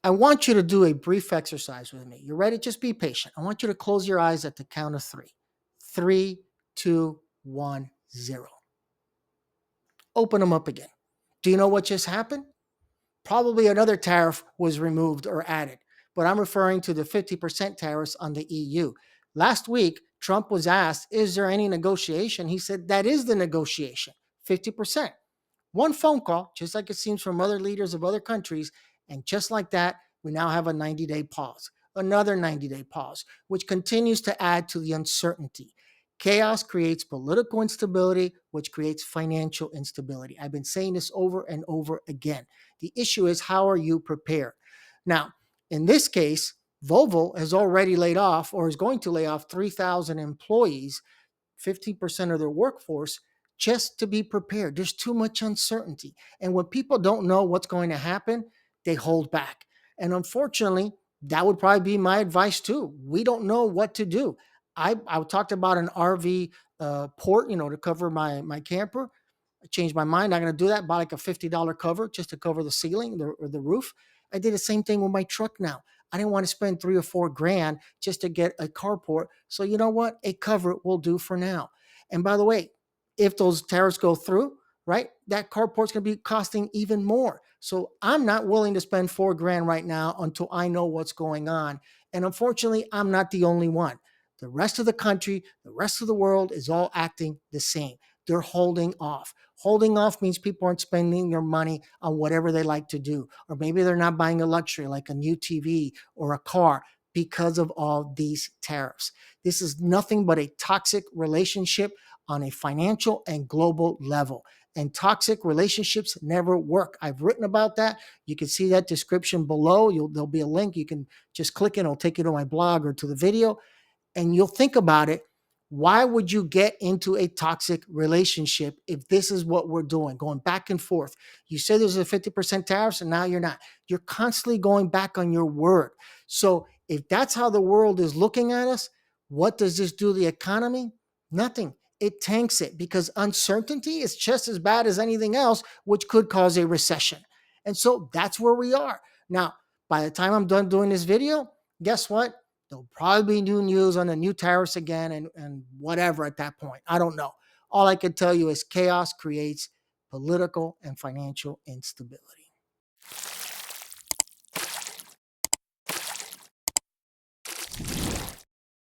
I want you to do a brief exercise with me. You ready? Just be patient. I want you to close your eyes at the count of three. Three, two, one, zero. Open them up again. Do you know what just happened? Probably another tariff was removed or added, but I'm referring to the 50% tariffs on the EU. Last week, Trump was asked, is there any negotiation? He said, that is the negotiation, 50%. One phone call, just like it seems from other leaders of other countries. And just like that, we now have a 90-day pause, another 90-day pause, which continues to add to the uncertainty. Chaos creates political instability, which creates financial instability. I've been saying this over and over again. The issue is, how are you prepared? Now, in this case, Volvo has already laid off or is going to lay off 3,000 employees, 15% of their workforce, just to be prepared. There's too much uncertainty. And when people don't know what's going to happen, they hold back. And unfortunately, that would probably be my advice too. We don't know what to do. I talked about an RV port, to cover my camper. I changed my mind. I'm going to do that. Buy like a $50 cover just to cover the ceiling or the roof. I did the same thing with my truck now. I didn't want to spend 3 or 4 grand just to get a carport. So you know what? A cover will do for now. And by the way, if those tariffs go through, right, that carport's going to be costing even more. So I'm not willing to spend 4 grand right now until I know what's going on. And unfortunately, I'm not the only one. The rest of the country, the rest of the world is all acting the same. They're holding off. Holding off means people aren't spending their money on whatever they like to do. Or maybe they're not buying a luxury like a new TV or a car because of all these tariffs. This is nothing but a toxic relationship on a financial and global level. And toxic relationships never work. I've written about that. You can see that description below. There'll be a link. You can just click it. It'll take you to my blog or to the video. And you'll think about it. Why would you get into a toxic relationship if this is what we're doing, going back and forth? You said there's a 50% tariffs and now you're not. You're constantly going back on your word. So if that's how the world is looking at us, what does this do to the economy? Nothing. It tanks it because uncertainty is just as bad as anything else, which could cause a recession. And so that's where we are. Now, by the time I'm done doing this video, guess what? There'll probably be new news on the new tariffs again and whatever at that point. I don't know. All I can tell you is chaos creates political and financial instability.